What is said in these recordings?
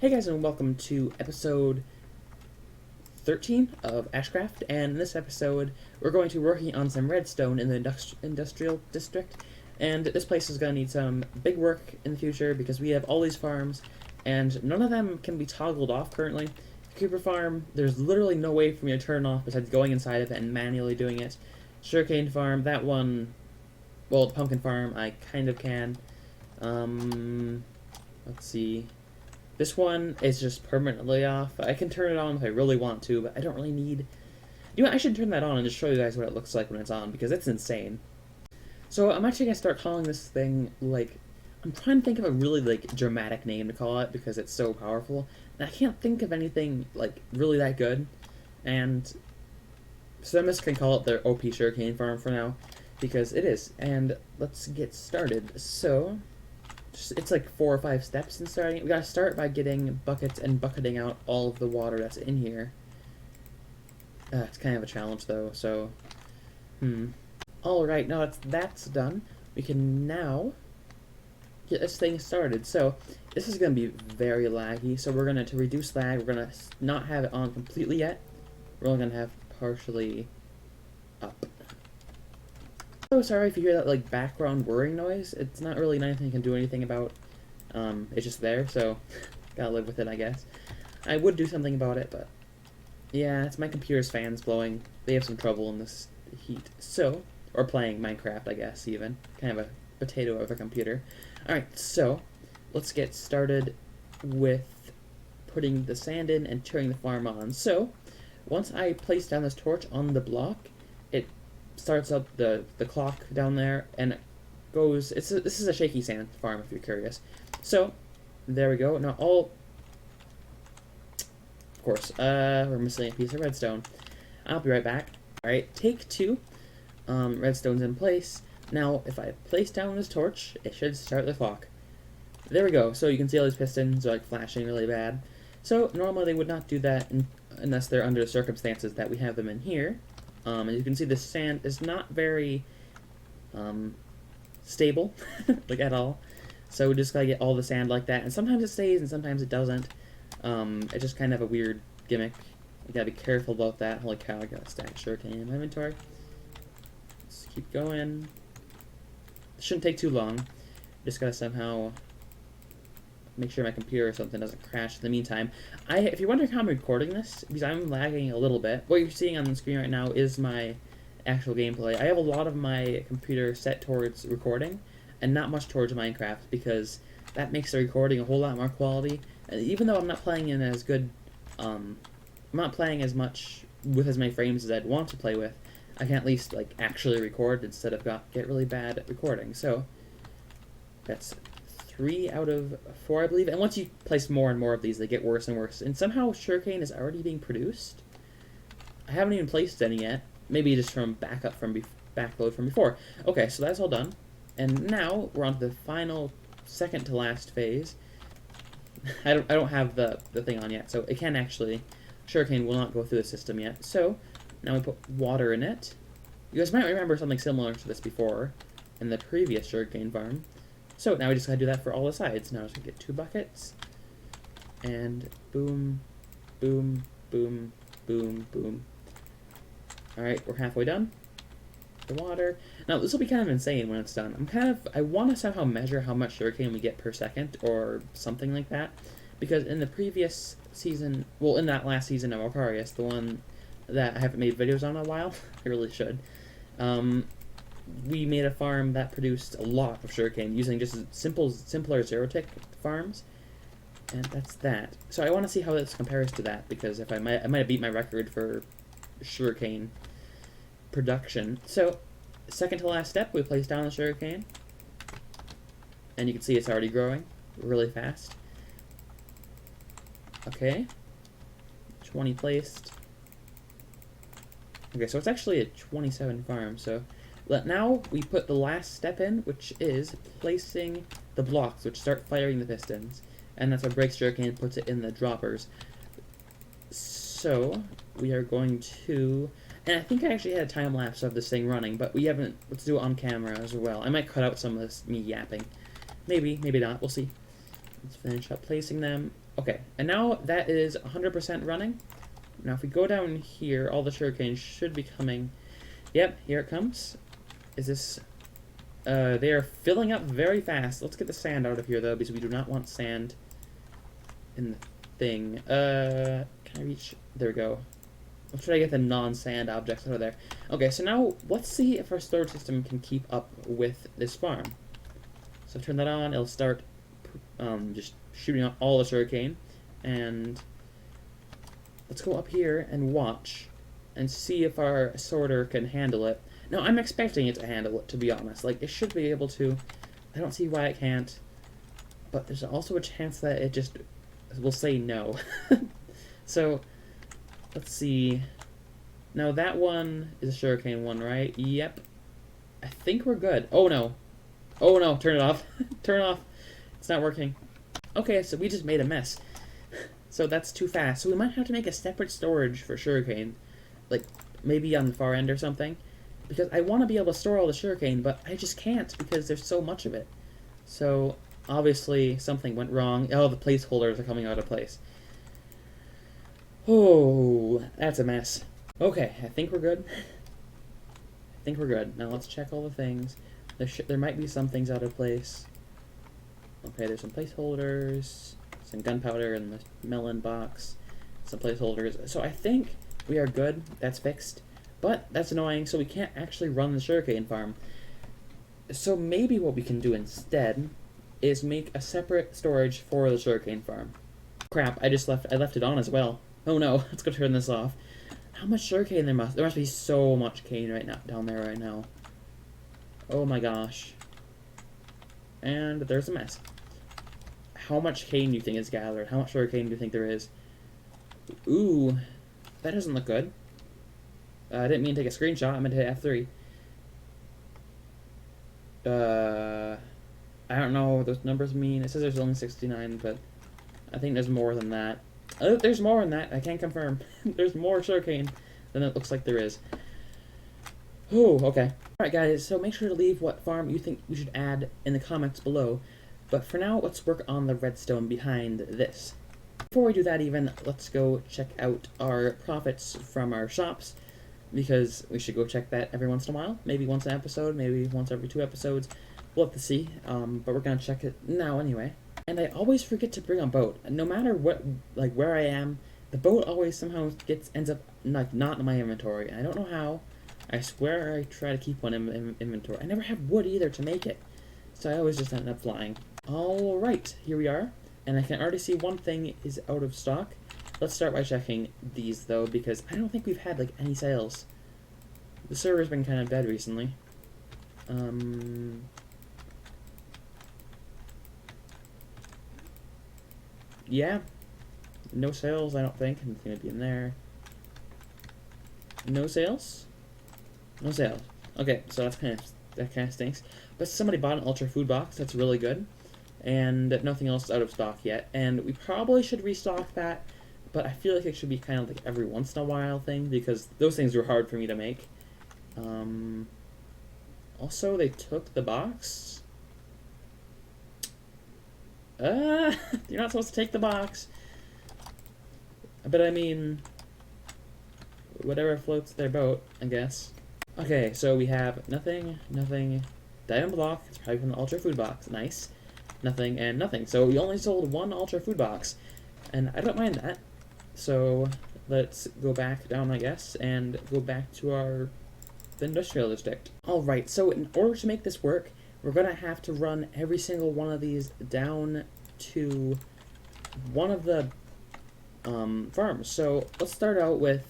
Hey guys, and welcome to episode 13 of Ashcraft, and in this episode we're going to be working on some redstone in the industrial district, and this place is going to need some big work in the future because we have all these farms, and none of them can be toggled off currently. Creeper farm, there's literally no way for me to turn off besides going inside of it and manually doing it. Sugarcane farm, that one, well, pumpkin farm, I kind of can. Let's see. This one is just permanently off. I can turn it on if I really want to, but I don't really need... You know what, I should turn that on and just show you guys what it looks like when it's on, because it's insane. So I'm actually going to start calling this thing, like... I'm trying to think of a really, like, dramatic name to call it, because it's so powerful. And I can't think of anything, like, really that good. And so I'm just going to call it the OP Sugarcane Farm for now, because it is. And let's get started. So... it's like 4 or 5 steps in starting. We gotta start by getting buckets and bucketing out all of the water that's in here. It's kind of a challenge though, so... Alright, now that's done, we can now get this thing started. So, this is gonna be very laggy, so we're gonna, to reduce lag, we're gonna not have it on completely yet. We're only gonna have partially up. So sorry if you hear that, like, background whirring noise. It's not really anything you can do anything about. It's just there, so gotta live with it, I guess. I would do something about it, but yeah, it's my computer's fans blowing. They have some trouble in this heat. So, or playing Minecraft, I guess, even. Kind of a potato of a computer. Alright, so let's get started with putting the sand in and turning the farm on. So, once I place down this torch on the block, it starts up the clock down there, and it goes... this is a shaky sand farm, if you're curious. So, there we go. Now, of course, we're missing a piece of redstone. I'll be right back. Alright, take 2. Redstone's in place. Now, if I place down this torch, it should start the clock. There we go. So you can see all these pistons are, like, flashing really bad. So, normally they would not do that unless they're under the circumstances that we have them in here. As you can see, the sand is not very stable, like, at all. So we just gotta get all the sand like that, and sometimes it stays and sometimes it doesn't. It's just kind of a weird gimmick. You gotta be careful about that. Holy cow, I got a stack of sugarcane in my inventory. Let's keep going. It shouldn't take too long. Just gotta somehow make sure my computer or something doesn't crash in the meantime. If you're wondering how I'm recording this, because I'm lagging a little bit, what you're seeing on the screen right now is my actual gameplay. I have a lot of my computer set towards recording, and not much towards Minecraft, because that makes the recording a whole lot more quality. And even though I'm not playing in as good, I'm not playing as much with as many frames as I'd want to play with, I can at least, like, actually record instead of get really bad at recording. So, that's 3 out of 4, I believe. And once you place more and more of these, they get worse and worse. And somehow sugarcane is already being produced. I haven't even placed any yet. Maybe just from backload from before. Okay, so that's all done. And now we're on to the final, second to last phase. I don't have the thing on yet, so it can actually... sugarcane will not go through the system yet. So, now we put water in it. You guys might remember something similar to this before in the previous sugarcane farm. So now we just gotta do that for all the sides. Now we're just gonna get 2 buckets, and boom, boom, boom, boom, boom. Alright, we're halfway done. The water. Now this will be kind of insane when it's done. I want to somehow measure how much sugarcane we get per second, or something like that. Because in the previous season, well, in that last season of Alcarius, the one that I haven't made videos on in a while, I really should, we made a farm that produced a lot of sugarcane using just simpler zero-tick farms, and that's that. So I want to see how this compares to that, because if I might have beat my record for sugarcane production. So, second to last step, we place down the sugarcane, and you can see it's already growing really fast. Okay, 20 placed. Okay, so it's actually a 27 farm, so now we put the last step in, which is placing the blocks, which start firing the pistons. And that's what breaks sugarcane and puts it in the droppers. So, we are going to... and I think I actually had a time-lapse of this thing running, but we haven't... let's do it on camera as well. I might cut out some of this, me yapping. Maybe, maybe not. We'll see. Let's finish up placing them. Okay, and now that is 100% running. Now if we go down here, all the sugarcane should be coming. Yep, here it comes. Is this... they are filling up very fast. Let's get the sand out of here, though, because we do not want sand in the thing. Can I reach... There we go. Or should I get the non-sand objects out of there? Okay, so now let's see if our storage system can keep up with this farm. So turn that on. It'll start just shooting out all the sugarcane. And let's go up here and watch and see if our sorter can handle it. Now, I'm expecting it to handle it, to be honest. Like, it should be able to. I don't see why it can't. But there's also a chance that it just will say no. So, let's see. Now, that one is a sugarcane one, right? Yep. I think we're good. Oh, no. Oh, no. Turn it off. Turn it off. It's not working. Okay, so we just made a mess. So that's too fast. So we might have to make a separate storage for sugarcane. Like, maybe on the far end or something. Because I want to be able to store all the sugarcane, but I just can't because there's so much of it. So, obviously, something went wrong. Oh, the placeholders are coming out of place. Oh, that's a mess. Okay, I think we're good. I think we're good. Now let's check all the things. There might be some things out of place. Okay, there's some placeholders, some gunpowder in the melon box, some placeholders. So I think we are good. That's fixed. But that's annoying, so we can't actually run the sugarcane farm. So maybe what we can do instead is make a separate storage for the sugarcane farm. Crap, I left it on as well. Oh no, let's go turn this off. How much sugarcane there must be so much cane right now down there right now. Oh my gosh. And there's a mess. How much cane do you think is gathered? How much sugarcane do you think there is? Ooh, that doesn't look good. I didn't mean to take a screenshot. I meant to hit F3. I don't know what those numbers mean. It says there's only 69, but I think there's more than that. There's more than that. I can't confirm. There's more sugarcane than it looks like there is. Ooh, okay. Alright, guys, so make sure to leave what farm you think we should add in the comments below. But for now, let's work on the redstone behind this. Before we do that even, let's go check out our profits from our shops, because we should go check that every once in a while. Maybe once an episode, maybe once every 2 episodes. We'll have to see, but we're going to check it now anyway. And I always forget to bring a boat. No matter where I am, the boat always somehow ends up not in my inventory. And I don't know how. I swear I try to keep one in inventory. I never have wood either to make it, so I always just end up flying. Alright, here we are. And I can already see one thing is out of stock. Let's start by checking these, though, because I don't think we've had, any sales. The server's been kind of dead recently. Yeah. No sales, I don't think. Anything gonna be in there. No sales? No sales. Okay, so that kind of stinks. But somebody bought an ultra food box. That's really good. And nothing else is out of stock yet. And we probably should restock that, but I feel like it should be kind of every once in a while thing, because those things were hard for me to make. Also, they took the box. You're not supposed to take the box. But I mean, whatever floats their boat, I guess. Okay, so we have nothing, diamond block, it's probably from the ultra food box, nice. Nothing, and nothing. So we only sold 1 ultra food box, and I don't mind that. So let's go back down, I guess, and go back to our industrial district. Alright, so in order to make this work, we're going to have to run every single one of these down to one of the farms. So let's start out with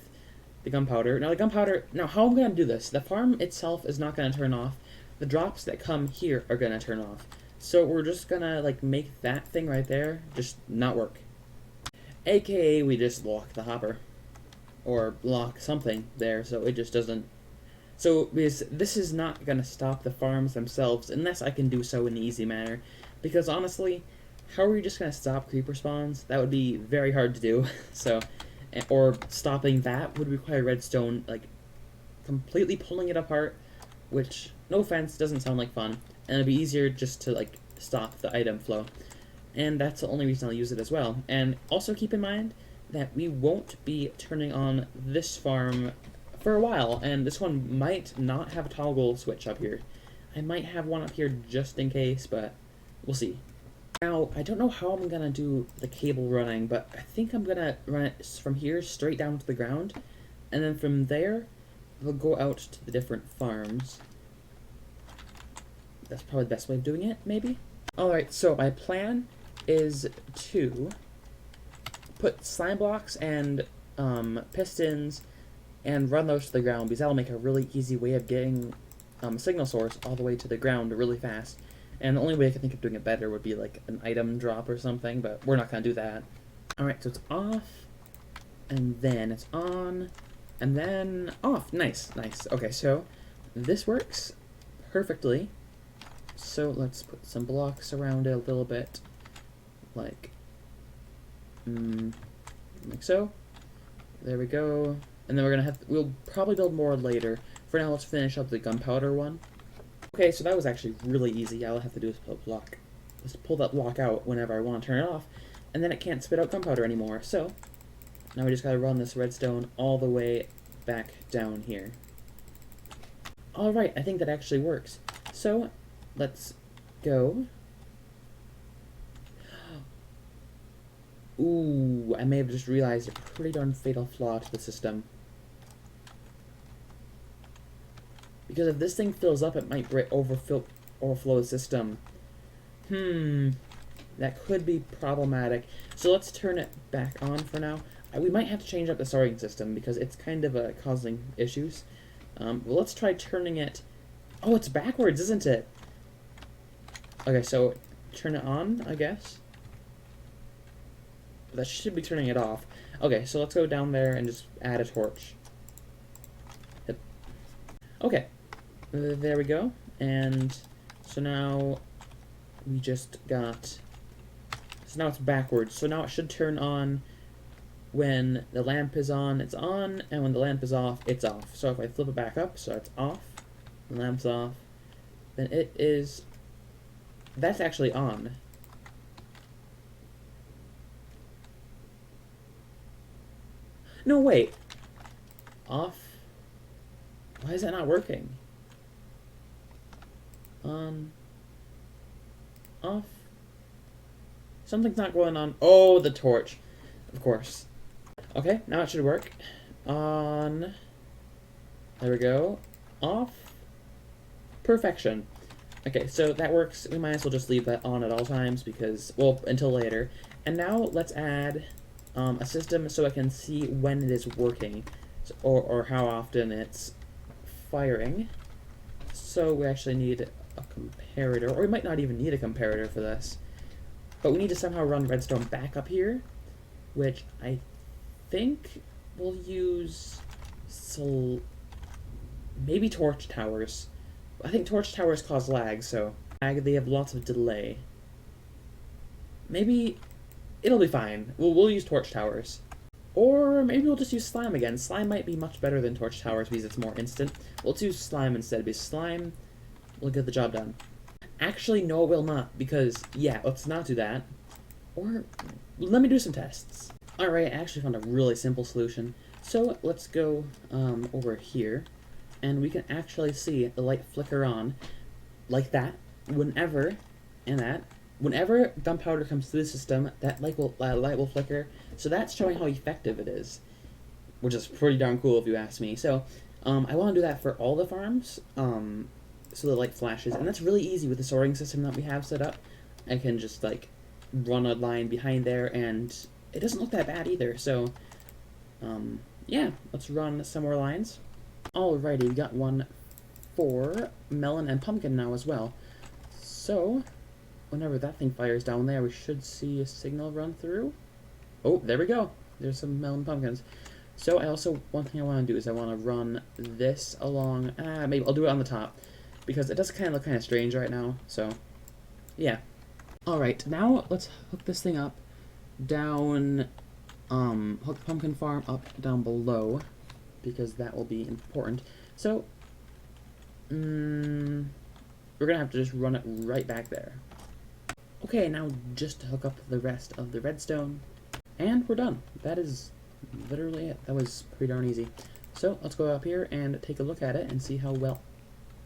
the gunpowder. Now how I'm going to do this, the farm itself is not going to turn off. The drops that come here are going to turn off. So we're just going to make that thing right there just not work. AKA we just lock the hopper. Or lock something there so it just doesn't. So because this is not going to stop the farms themselves unless I can do so in an easy manner. Because honestly, how are we just going to stop creeper spawns? That would be very hard to do. So, or stopping that would require redstone, completely pulling it apart, which, no offense, doesn't sound like fun. And it'd be easier just to, stop the item flow. and that's the only reason I'll use it as well. And also keep in mind that we won't be turning on this farm for a while, and this one might not have a toggle switch up here. I might have one up here just in case, but we'll see. Now, I don't know how I'm gonna do the cable running, but I think I'm gonna run it from here straight down to the ground, and then from there, we'll go out to the different farms. That's probably the best way of doing it, maybe? Alright, so my plan is to put slime blocks and pistons and run those to the ground, because that'll make a really easy way of getting a signal source all the way to the ground really fast. And the only way I can think of doing it better would be like an item drop or something, but we're not going to do that. Alright, so it's off, and then it's on, and then off. Nice, nice. Okay, so this works perfectly. So let's put some blocks around it a little bit, like so. There we go. And then we'll probably build more later. For now, let's finish up the gunpowder one. Okay, so that was actually really easy. All I have to do is pull that block out whenever I want to turn it off, and then it can't spit out gunpowder anymore. So now we just gotta run this redstone all the way back down here. Alright, I think that actually works. So let's go. Ooh, I may have just realized a pretty darn fatal flaw to the system. Because if this thing fills up, it might overflow the system. That could be problematic. So let's turn it back on for now. We might have to change up the sorting system because it's kind of causing issues. Well, let's try turning it... Oh, it's backwards, isn't it? Okay, so turn it on, I guess. That should be turning it off. Okay, so let's go down there and just add a torch. Yep. Okay, there we go. And so now we just got... So now it's backwards. So now it should turn on when the lamp is on, it's on, and when the lamp is off, it's off. So if I flip it back up, so it's off, the lamp's off, then it is... That's actually on. No, wait. Off? Why is that not working? On. Off. Something's not going on. Oh, the torch. Of course. Okay, now it should work. On. There we go. Off. Perfection. Okay, so that works. We might as well just leave that on at all times because, well, until later. And now let's add a system so I can see when it is working, so, or how often it's firing. So we actually need a comparator, or we might not even need a comparator for this. But we need to somehow run redstone back up here, which I think we'll use maybe torch towers. I think torch towers cause lag, so they have lots of delay. Maybe it'll be fine. We'll use torch towers. Or maybe we'll just use slime again. Slime might be much better than torch towers because it's more instant. We'll use slime instead because slime will get the job done. Actually, no, it will not, because, yeah, let's not do that. Or, let me do some tests. Alright, I actually found a really simple solution. So, let's go over here, and we can actually see the light flicker on, like that, whenever gunpowder comes through the system, that light will flicker. So that's showing how effective it is, which is pretty darn cool if you ask me. So, I want to do that for all the farms, so the light flashes, and that's really easy with the sorting system that we have set up. I can just, like, run a line behind there, and it doesn't look that bad either, so, yeah, let's run some more lines. Alrighty, we got one for melon and pumpkin now as well. So, whenever that thing fires down there, we should see a signal run through. Oh, there we go. There's some melon pumpkins. So, one thing I want to do is I want to run this along, maybe I'll do it on the top, because it does kind of look kind of strange right now, so, yeah. Alright, now let's hook this thing up down, hook the pumpkin farm up down below, because that will be important. So, we're gonna have to just run it right back there. Okay, now just to hook up the rest of the redstone, and we're done. That is literally it. That was pretty darn easy. So let's go up here and take a look at it and see how well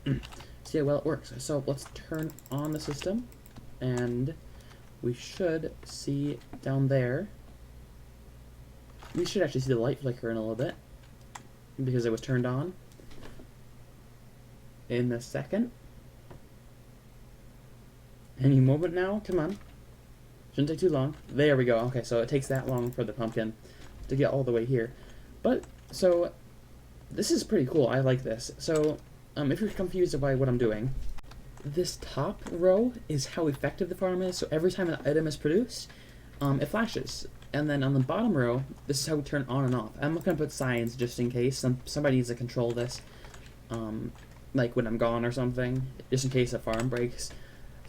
it works. So let's turn on the system, and we should see down there. We should actually see the light flicker in a little bit because it was turned on. In a second. Any moment now? Come on. Shouldn't take too long. There we go. Okay, so it takes that long for the pumpkin to get all the way here. But, so, this is pretty cool. I like this. So, if you're confused by what I'm doing, this top row is how effective the farm is. So every time an item is produced, it flashes. And then on the bottom row, this is how we turn on and off. I'm not going to put signs just in case. Somebody needs to control this, like when I'm gone or something, just in case a farm breaks.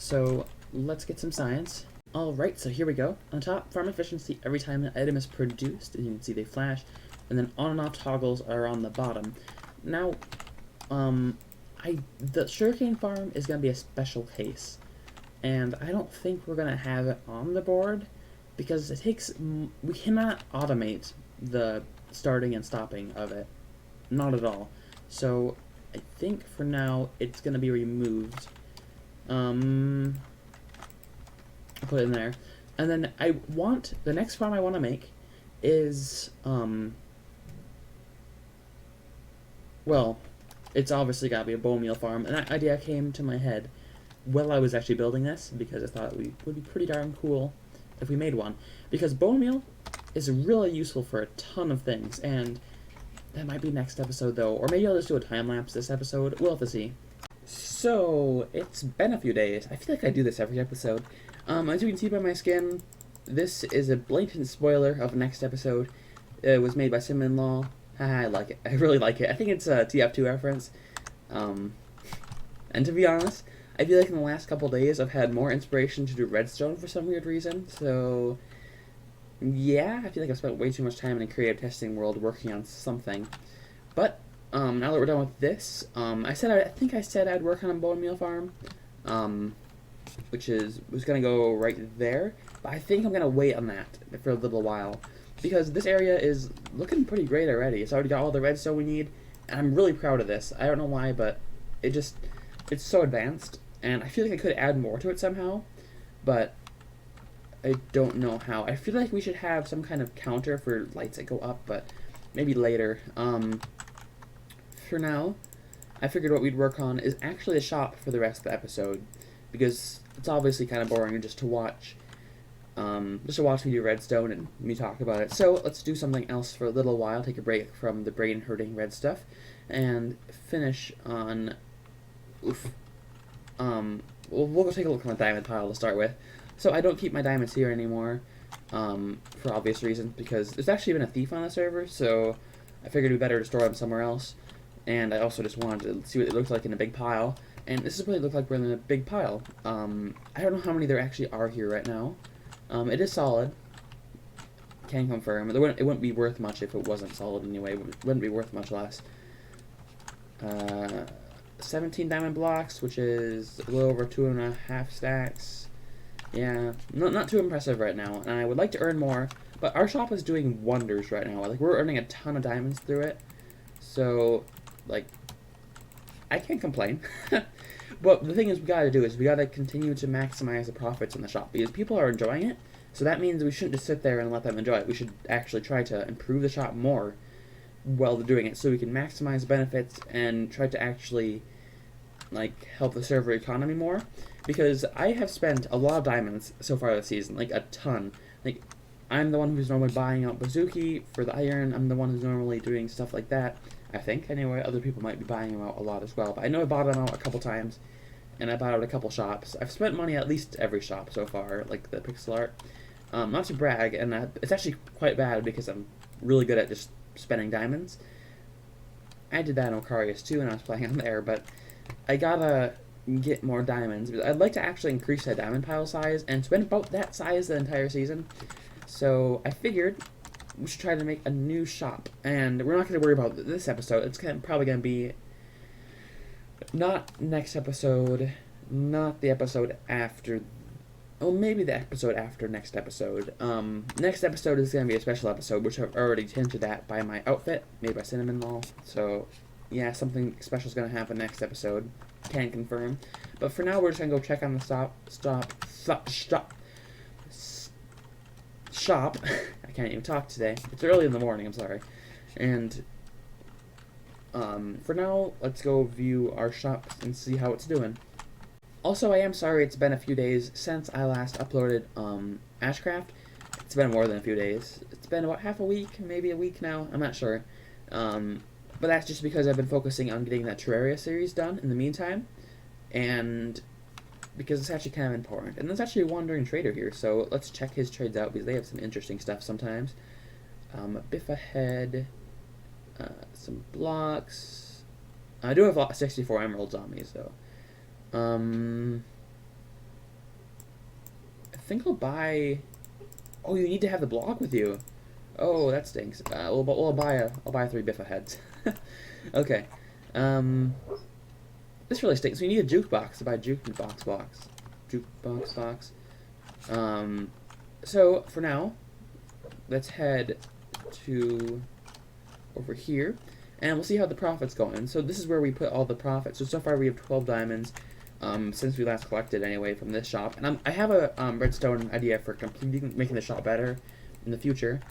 So let's get some signs. Alright, so here we go. On top, farm efficiency every time an item is produced, and you can see they flash, and then on and off toggles are on the bottom. Now, the sugarcane farm is going to be a special case, and I don't think we're going to have it on the board, because it takes, we cannot automate the starting and stopping of it. Not at all. So, I think for now, it's going to be removed. I'll put it in there. And then the next farm I want to make is, well, it's obviously got to be a bone meal farm. And that idea came to my head while I was actually building this, because I thought it would be pretty darn cool if we made one. Because bone meal is really useful for a ton of things, and that might be next episode though. Or maybe I'll just do a time lapse this episode. We'll have to see. So, it's been a few days. I feel like I do this every episode. As you can see by my skin, this is a blatant spoiler of next episode. It was made by Sim-in-Law. I like it. I really like it. I think it's a TF2 reference. And to be honest, I feel like in the last couple days I've had more inspiration to do Redstone for some weird reason. So, yeah, I feel like I've spent way too much time in the creative testing world working on something. But, now that we're done with this, I think I said I'd work on a bone meal farm, which was gonna go right there, but I think I'm gonna wait on that for a little while, because this area is looking pretty great already. It's already got all the redstone we need, and I'm really proud of this. I don't know why, but it's so advanced, and I feel like I could add more to it somehow, but I don't know how. I feel like we should have some kind of counter for lights that go up, but maybe later. For now, I figured what we'd work on is actually a shop for the rest of the episode, because it's obviously kind of boring just to watch me do redstone and me talk about it. So let's do something else for a little while, take a break from the brain-hurting red stuff, and finish on, we'll go take a look on the diamond pile to start with. So I don't keep my diamonds here anymore, for obvious reasons, because there's actually been a thief on the server, so I figured it'd be better to store them somewhere else. And I also just wanted to see what it looked like in a big pile. And this is what it looked like we're in a big pile. I don't know how many there actually are here right now. It is solid. Can confirm. It wouldn't be worth much if it wasn't solid anyway. It wouldn't be worth much less. 17 diamond blocks, which is a little over 2.5 stacks. Yeah, not too impressive right now. And I would like to earn more, but our shop is doing wonders right now. Like, we're earning a ton of diamonds through it. So, like, I can't complain. But the thing is, we gotta continue to maximize the profits in the shop, because people are enjoying it. So that means we shouldn't just sit there and let them enjoy it. We should actually try to improve the shop more while they're doing it, so we can maximize benefits and try to actually, like, help the server economy more. Because I have spent a lot of diamonds so far this season, like a ton. Like, I'm the one who's normally buying out Bazooki for the iron. I'm the one who's normally doing stuff like that. I think, anyway. Other people might be buying them out a lot as well. But I know I bought them out a couple times, and I bought out a couple shops. I've spent money at least every shop so far, like the pixel art. Not to brag, and it's actually quite bad because I'm really good at just spending diamonds. I did that in Ocarius too when I was playing on there, but I gotta get more diamonds. I'd like to actually increase that diamond pile size and spend about that size the entire season. So I figured we should try to make a new shop, and we're not going to worry about this episode. It's probably going to be not next episode, not the episode after well, maybe the episode after next episode. Next episode is going to be a special episode, which I've already hinted at by my outfit, made by Cinnamon Mall. So, yeah, something special is going to happen next episode. Can't confirm. But for now, we're just going to go check on the shop. I can't even talk today. It's early in the morning, I'm sorry. And, for now, let's go view our shop and see how it's doing. Also, I am sorry it's been a few days since I last uploaded Ashcraft. It's been more than a few days. It's been about half a week, maybe a week now. I'm not sure. But that's just because I've been focusing on getting that Terraria series done in the meantime. And because it's actually kind of important. And there's actually a wandering trader here, so let's check his trades out because they have some interesting stuff sometimes. A biff ahead, some blocks. I do have 64 emeralds on me, so... I think I'll buy... Oh, you need to have the block with you. Oh, that stinks. I'll buy 3 Biffa heads. Okay. This really stinks. We need a jukebox to buy jukebox box. So, for now, let's head to over here, and we'll see how the profit's going. So this is where we put all the profits. So far we have 12 diamonds. Since we last collected anyway from this shop. And I have a redstone idea for making the shop better in the future.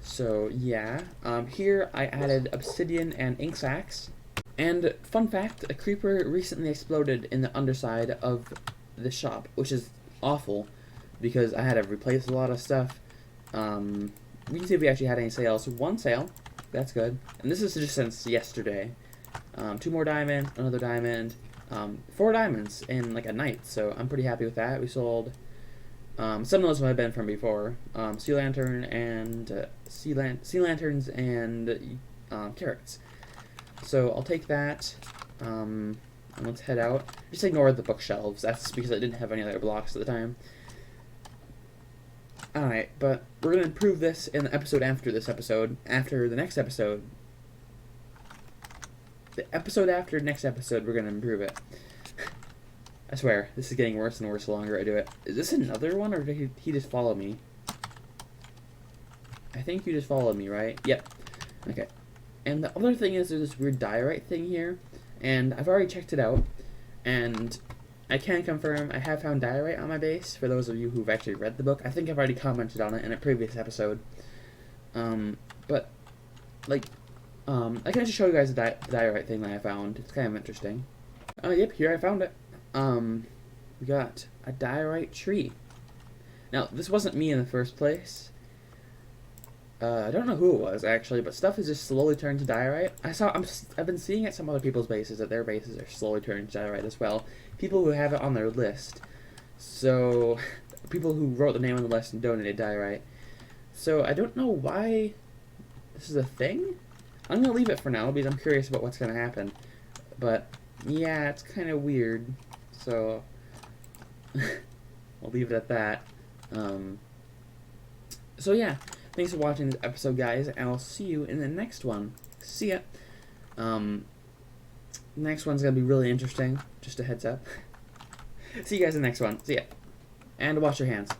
So yeah, here I added obsidian and ink sacks. And fun fact, a creeper recently exploded in the underside of the shop, which is awful because I had to replace a lot of stuff. We can see if we actually had any sales. 1 sale, that's good. And this is just since yesterday. 2 more diamonds, another diamond. 4 diamonds in like a night, so I'm pretty happy with that. We sold some of those might have been from before. Sea lanterns and carrots. So I'll take that. And let's head out. Just ignore the bookshelves. That's because I didn't have any other blocks at the time. Alright, but we're gonna improve this in the episode after this episode. After the next episode. The episode after next episode, we're gonna improve it. I swear, this is getting worse and worse the longer I do it. Is this another one, or did he just follow me? I think you just followed me, right? Yep. Okay. And the other thing is there's this weird diorite thing here, and I've already checked it out, and I can confirm I have found diorite on my base, for those of you who've actually read the book. I think I've already commented on it in a previous episode. But, like... I can just show you guys the diorite thing that I found. It's kind of interesting. Yep, here I found it. We got a diorite tree. Now, this wasn't me in the first place. I don't know who it was, actually, but stuff is just slowly turning to diorite. I've been seeing at some other people's bases that their bases are slowly turning to diorite as well. People who have it on their list. So, people who wrote the name on the list and donated diorite. So, I don't know why this is a thing. I'm going to leave it for now because I'm curious about what's going to happen. But, yeah, it's kind of weird. So, I'll leave it at that. So, yeah. Thanks for watching this episode, guys. And I'll see you in the next one. See ya. Next one's going to be really interesting. Just a heads up. See you guys in the next one. See ya. And wash your hands.